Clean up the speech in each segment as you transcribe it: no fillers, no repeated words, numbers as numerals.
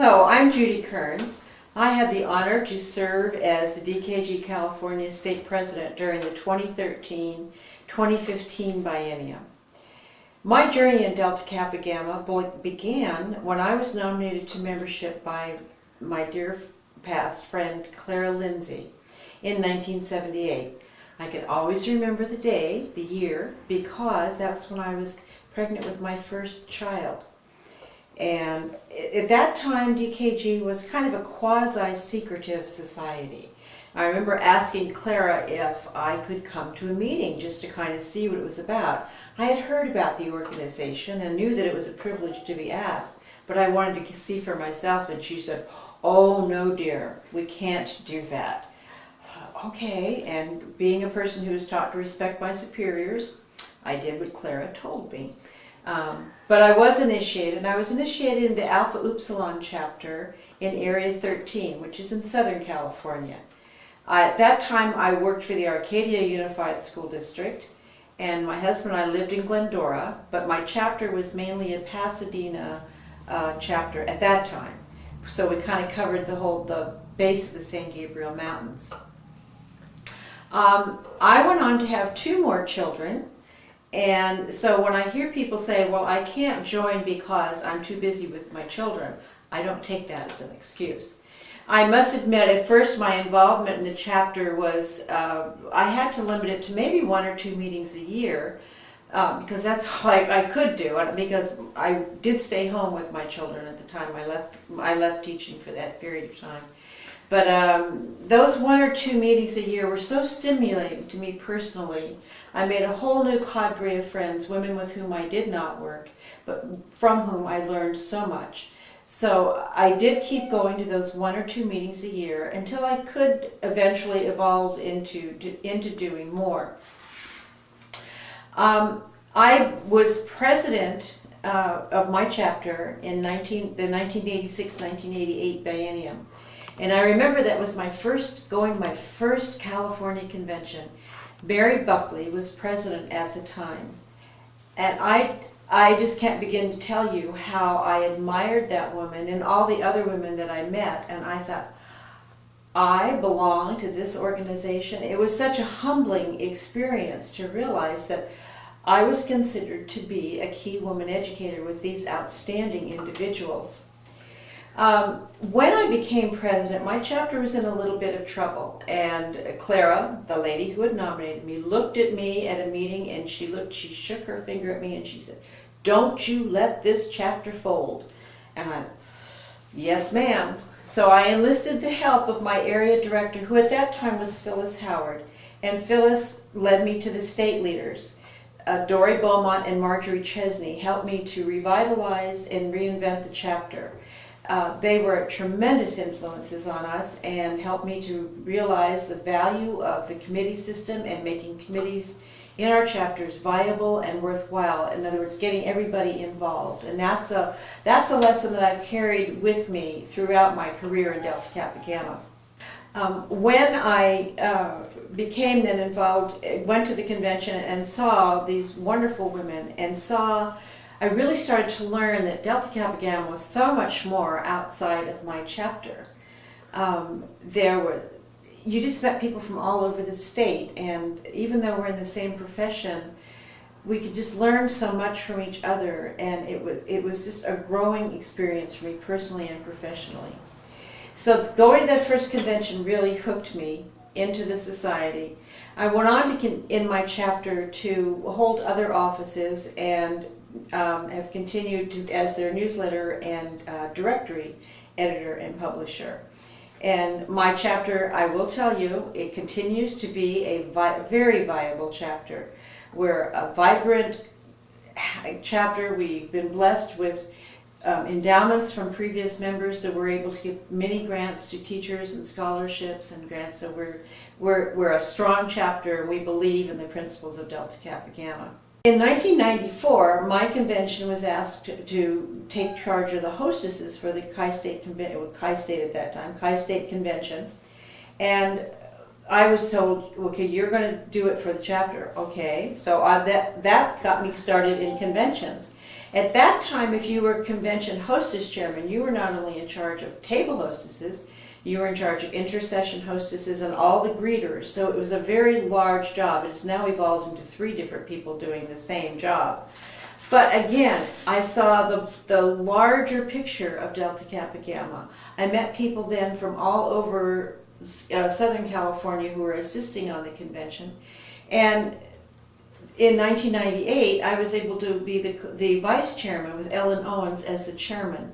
Hello, I'm Judy Kearns. I had the honor to serve as the DKG California State President during the 2013-2015 biennium. My journey in Delta Kappa Gamma began when I was nominated to membership by my dear past friend Clara Lindsay in 1978. I can always remember the day, the year, because that's when I was pregnant with my first child. And at that time, DKG was kind of a quasi-secretive society. I remember asking Clara if I could come to a meeting just to kind of see what it was about. I had heard about the organization and knew that it was a privilege to be asked, but I wanted to see for myself, and she said, "Oh no dear, we can't do that." So, okay, and being a person who was taught to respect my superiors, I did what Clara told me. But I was initiated, and I was initiated into Alpha Upsilon chapter in Area 13, which is in Southern California. At that time, I worked for the Arcadia Unified School District, and my husband and I lived in Glendora, but my chapter was mainly a Pasadena chapter at that time. So we kind of covered the base of the San Gabriel Mountains. I went on to have 2 more children. And so when I hear people say, well, I can't join because I'm too busy with my children, I don't take that as an excuse. I must admit, at first my involvement in the chapter was, I had to limit it to maybe 1 or 2 meetings a year, because that's all I could do, because I did stay home with my children at the time. I left teaching for that period of time. But those 1 or 2 meetings a year were so stimulating to me personally. I made a whole new cadre of friends, women with whom I did not work, but from whom I learned so much. So I did keep going to those 1 or 2 meetings a year until I could eventually evolve into doing more. I was president of my chapter in the 1986-1988 biennium. And I remember that was my first California convention. Mary Buckley was president at the time. And I just can't begin to tell you how I admired that woman and all the other women that I met. And I thought, I belong to this organization. It was such a humbling experience to realize that I was considered to be a key woman educator with these outstanding individuals. When I became president, my chapter was in a little bit of trouble, and Clara, the lady who had nominated me, looked at me at a meeting, and she shook her finger at me and she said, "Don't you let this chapter fold." And I, "Yes, ma'am." So I enlisted the help of my area director, who at that time was Phyllis Howard, and Phyllis led me to the state leaders. Dory Beaumont and Marjorie Chesney helped me to revitalize and reinvent the chapter. They were tremendous influences on us and helped me to realize the value of the committee system and making committees in our chapters viable and worthwhile. In other words, getting everybody involved. And that's a lesson that I've carried with me throughout my career in Delta Kappa Gamma. When I became then involved, went to the convention and saw these wonderful women and I really started to learn that Delta Kappa Gamma was so much more outside of my chapter. You just met people from all over the state, and even though we're in the same profession, we could just learn so much from each other, and it was just a growing experience for me personally and professionally. So going to that first convention really hooked me into the society. I went on in my chapter to hold other offices and have continued to as their newsletter and directory editor and publisher. And my chapter, I will tell you, it continues to be a very viable chapter. We're a vibrant chapter. We've been blessed with endowments from previous members, so we're able to give many grants to teachers and scholarships and grants. So we're a strong chapter, and we believe in the principles of Delta Kappa Gamma. In 1994, my convention was asked to take charge of the hostesses for the Chi-State Convention, Chi-State at that time, Chi-State Convention. And I was told, okay, you're going to do it for the chapter. Okay, so that got me started in conventions. At that time, if you were convention hostess chairman, you were not only in charge of table hostesses, you were in charge of intercession hostesses and all the greeters. So it was a very large job. It has now evolved into 3 different people doing the same job. But again, I saw the larger picture of Delta Kappa Gamma. I met people then from all over Southern California who were assisting on the convention. And in 1998, I was able to be the vice chairman with Ellen Owens as the chairman.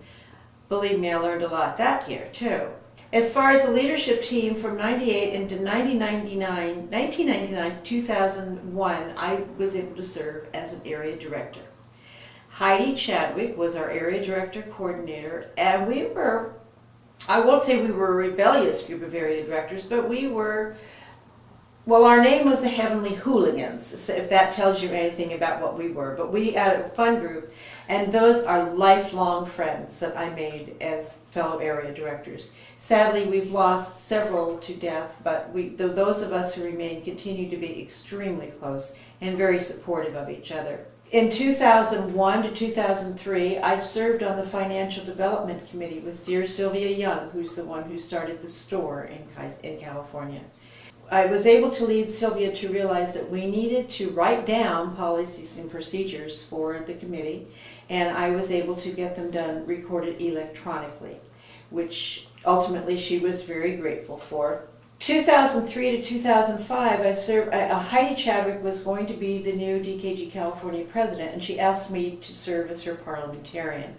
Believe me, I learned a lot that year too. As far as the leadership team from 98 into 1999, 2001, I was able to serve as an area director. Heidi Chadwick was our area director coordinator, and we were, I won't say we were a rebellious group of area directors, but we were, well, our name was the Heavenly Hooligans, if that tells you anything about what we were. But we had a fun group, and those are lifelong friends that I made as fellow area directors. Sadly, we've lost several to death, but those of us who remain continue to be extremely close and very supportive of each other. In 2001 to 2003, I served on the Financial Development Committee with dear Sylvia Young, who's the one who started the store in California. I was able to lead Sylvia to realize that we needed to write down policies and procedures for the committee, and I was able to get them done, recorded electronically, which ultimately she was very grateful for. 2003 to 2005, I served. Heidi Chadwick was going to be the new DKG California president, and she asked me to serve as her parliamentarian.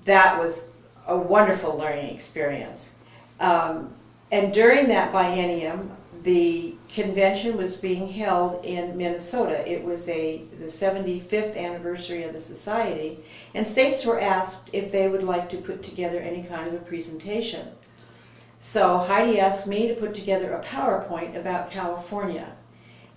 That was a wonderful learning experience. And during that biennium, the convention was being held in Minnesota. It was the 75th anniversary of the society, and states were asked if they would like to put together any kind of a presentation. So Heidi asked me to put together a PowerPoint about California,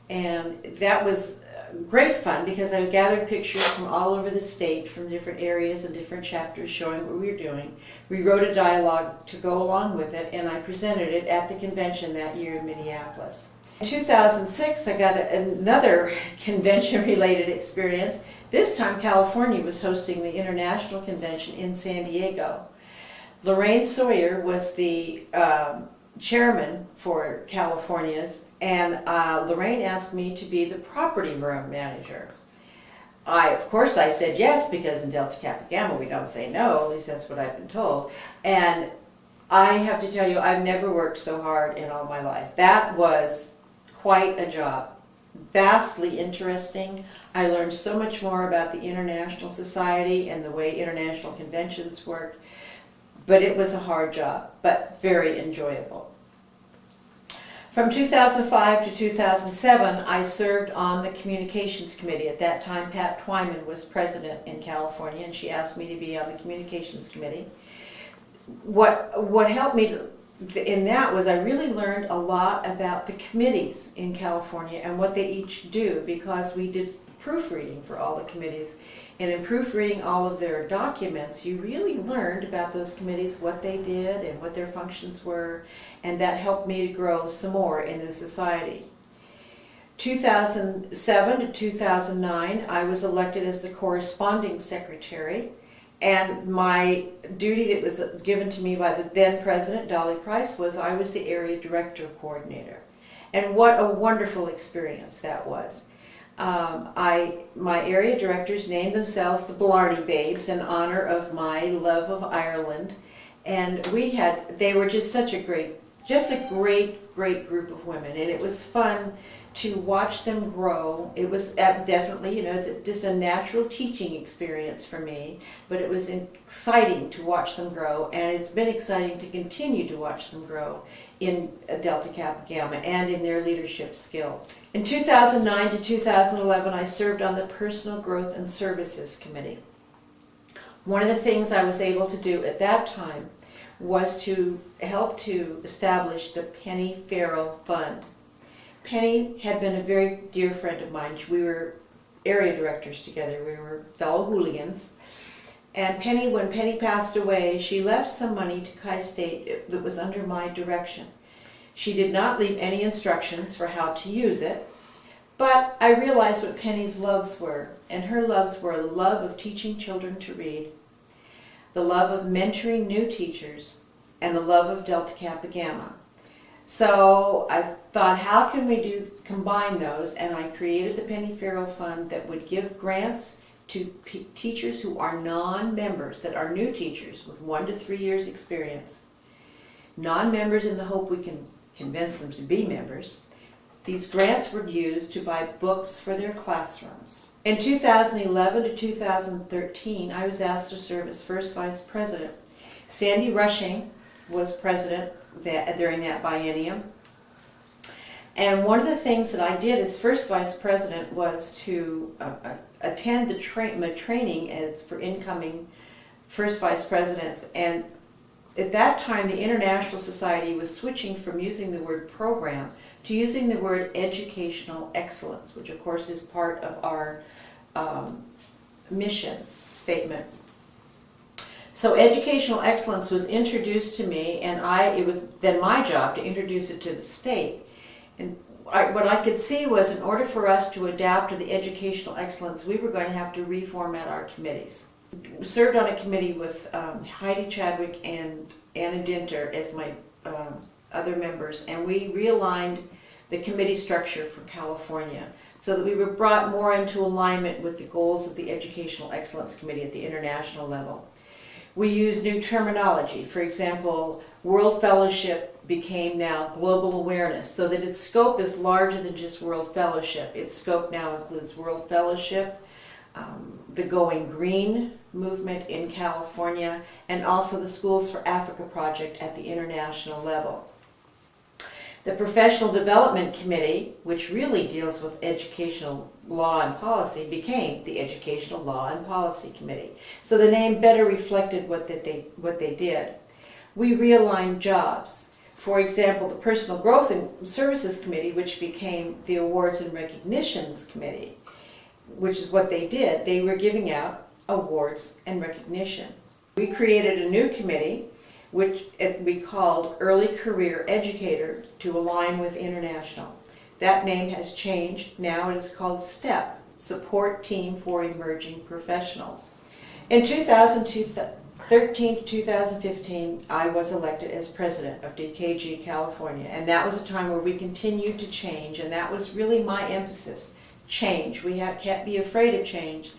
and that was great fun because I gathered pictures from all over the state, from different areas and different chapters showing what we were doing. We wrote a dialogue to go along with it, and I presented it at the convention that year in Minneapolis. In 2006, I got another convention-related experience. This time, California was hosting the International Convention in San Diego. Lorraine Sawyer was the chairman for California's, and Lorraine asked me to be the property room manager. Of course I said yes, because in Delta Kappa Gamma we don't say no, at least that's what I've been told. And I have to tell you, I've never worked so hard in all my life. That was quite a job. Vastly interesting. I learned so much more about the International Society and the way international conventions worked. But it was a hard job, but very enjoyable. From 2005 to 2007, I served on the Communications Committee. At that time, Pat Twyman was president in California, and she asked me to be on the Communications Committee. What helped me in that was I really learned a lot about the committees in California and what they each do, because we did proofreading for all the committees. And in proofreading all of their documents, you really learned about those committees, what they did and what their functions were, and that helped me to grow some more in the society. 2007 to 2009, I was elected as the corresponding secretary, and my duty that was given to me by the then president, Dolly Price, was I was the area director coordinator. And what a wonderful experience that was. My area directors named themselves the Blarney Babes in honor of my love of Ireland, and they were just such a great group of women, and it was fun to watch them grow. It was definitely, it's just a natural teaching experience for me, but it was exciting to watch them grow, and it's been exciting to continue to watch them grow in Delta Kappa Gamma and in their leadership skills. In 2009 to 2011, I served on the Personal Growth and Services Committee. One of the things I was able to do at that time was to help to establish the Penny Farrell Fund. Penny had been a very dear friend of mine. We were area directors together. We were fellow hooligans. And Penny, when Penny passed away, she left some money to Chi State that was under my direction. She did not leave any instructions for how to use it, but I realized what Penny's loves were, and her loves were the love of teaching children to read, the love of mentoring new teachers, and the love of Delta Kappa Gamma. So I thought, how can we combine those? And I created the Penny Farrell Fund that would give grants to teachers who are non-members, that are new teachers with 1 to 3 years experience. Non-members in the hope we can convince them to be members. These grants were used to buy books for their classrooms. In 2011 to 2013, I was asked to serve as first vice president. Sandy Rushing was president during that biennium. And one of the things that I did as first vice president was to attend the training as for incoming first vice presidents. And at that time, the International Society was switching from using the word program to using the word educational excellence, which of course is part of our mission statement. So educational excellence was introduced to me, and it was then my job to introduce it to the state. And what I could see was, in order for us to adapt to the educational excellence, we were going to have to reformat our committees. Served on a committee with Heidi Chadwick and Anna Dinter as my other members, and we realigned the committee structure for California so that we were brought more into alignment with the goals of the Educational Excellence Committee at the international level. We used new terminology. For example, World Fellowship became now Global Awareness, so that its scope is larger than just World Fellowship. Its scope now includes World Fellowship, the Going Green movement in California, and also the Schools for Africa project at the international level. The Professional Development Committee, which really deals with educational law and policy, became the Educational Law and Policy Committee. So the name better reflected what they did. We realigned jobs. For example, the Personal Growth and Services Committee, which became the Awards and Recognitions Committee, which is what they did. They were giving out awards and recognition. We created a new committee, which we called Early Career Educator, to align with international. That name has changed. Now it is called STEP, Support Team for Emerging Professionals. In 2013 to 2015, I was elected as president of DKG California, and that was a time where we continued to change, and that was really my emphasis. Change. We can't be afraid of change,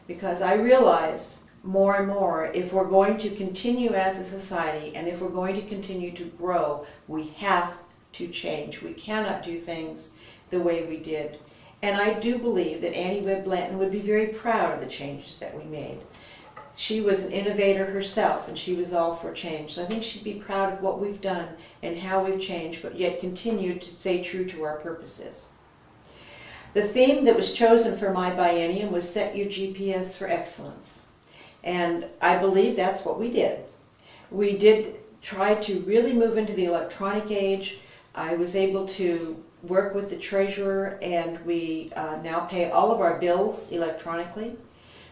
because I realized more and more, if we're going to continue as a society and if we're going to continue to grow, we have to change. We cannot do things the way we did. And I do believe that Annie Webb Blanton would be very proud of the changes that we made. She was an innovator herself, and she was all for change. So I think she'd be proud of what we've done and how we've changed, but yet continued to stay true to our purposes. The theme that was chosen for my biennium was Set Your GPS for Excellence. And I believe that's what we did. We did try to really move into the electronic age. I was able to work with the treasurer, and we now pay all of our bills electronically.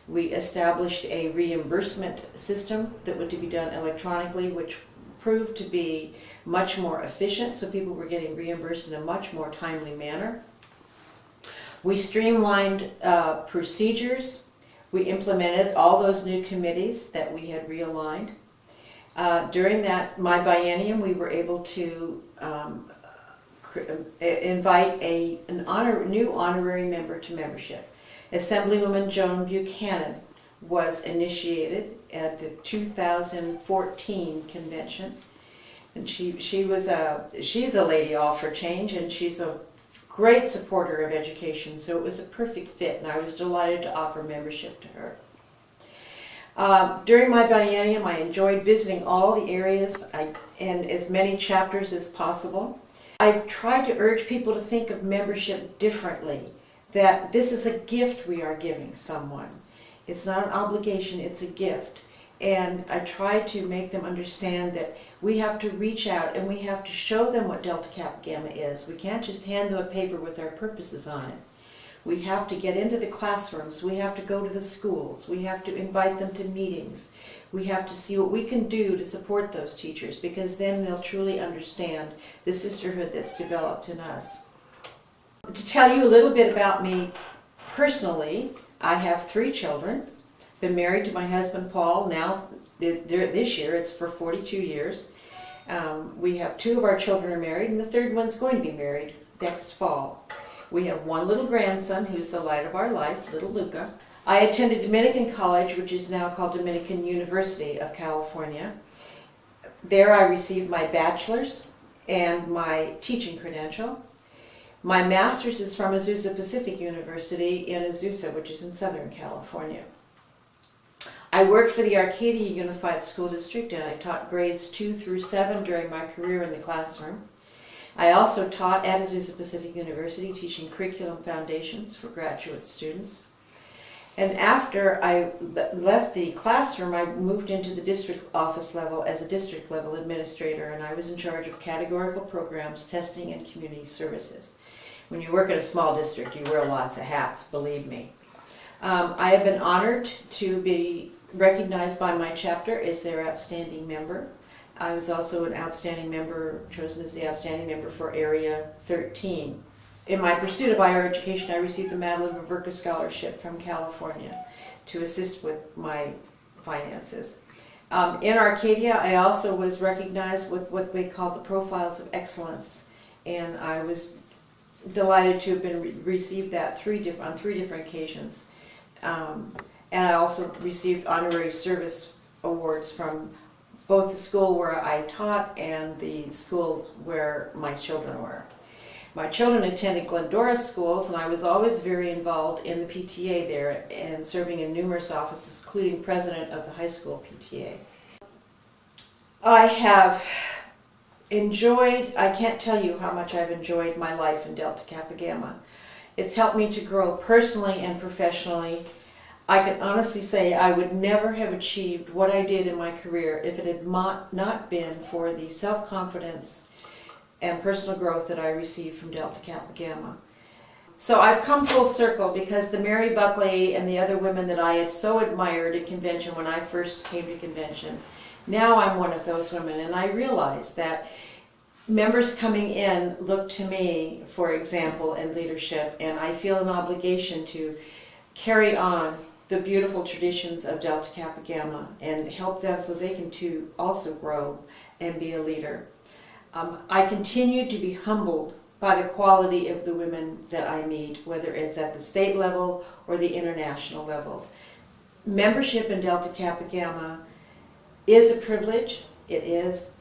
We established a reimbursement system that would be done electronically, which proved to be much more efficient, so people were getting reimbursed in a much more timely manner. We streamlined procedures. We implemented all those new committees that we had realigned. During my biennium, we were able to invite a new honorary member to membership. Assemblywoman Joan Buchanan was initiated at the 2014 convention, and she's a lady all for change, and she's a great supporter of education, so it was a perfect fit, and I was delighted to offer membership to her. During my biennium, I enjoyed visiting all the areas and as many chapters as possible. I've tried to urge people to think of membership differently, that this is a gift we are giving someone. It's not an obligation, it's a gift. And I try to make them understand that we have to reach out and we have to show them what Delta Kappa Gamma is. We can't just hand them a paper with our purposes on it. We have to get into the classrooms. We have to go to the schools. We have to invite them to meetings. We have to see what we can do to support those teachers, because then they'll truly understand the sisterhood that's developed in us. To tell you a little bit about me personally, I have 3 children. Been married to my husband Paul now this year, it's for 42 years. We have 2 of our children are married, and the 3rd one's going to be married next fall. We have 1 little grandson who's the light of our life, little Luca. I attended Dominican College, which is now called Dominican University of California. There I received my bachelor's and my teaching credential. My master's is from Azusa Pacific University in Azusa, which is in Southern California. I worked for the Arcadia Unified School District, and I taught grades 2 through 7 during my career in the classroom. I also taught at Azusa Pacific University, teaching curriculum foundations for graduate students. And after I left the classroom, I moved into the district office level as a district level administrator, and I was in charge of categorical programs, testing, and community services. When you work in a small district, you wear lots of hats, believe me. I have been honored to be recognized by my chapter as their outstanding member. I was also an outstanding member, chosen as the outstanding member for Area 13. In my pursuit of higher education, I received the Madeline Maverka Scholarship from California to assist with my finances. In Arcadia, I also was recognized with what we call the Profiles of Excellence, and I was delighted to have been received that on 3 different occasions. And I also received honorary service awards from both the school where I taught and the schools where my children were. My children attended Glendora schools, and I was always very involved in the PTA there and serving in numerous offices, including president of the high school PTA. I have enjoyed, I can't tell you how much I've enjoyed my life in Delta Kappa Gamma. It's helped me to grow personally and professionally. I can honestly say I would never have achieved what I did in my career if it had not been for the self-confidence and personal growth that I received from Delta Kappa Gamma. So I've come full circle, because the Mary Buckley and the other women that I had so admired at convention when I first came to convention, now I'm one of those women, and I realize that members coming in look to me for example and leadership, and I feel an obligation to carry on the beautiful traditions of Delta Kappa Gamma and help them so they can too also grow and be a leader. I continue to be humbled by the quality of the women that I meet, whether it's at the state level or the international level. Membership in Delta Kappa Gamma is a privilege, it is,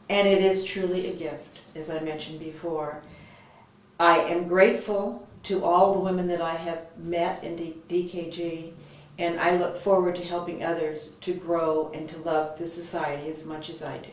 and it is truly a gift, as I mentioned before. I am grateful to all the women that I have met in DKG, and I look forward to helping others to grow and to love this society as much as I do.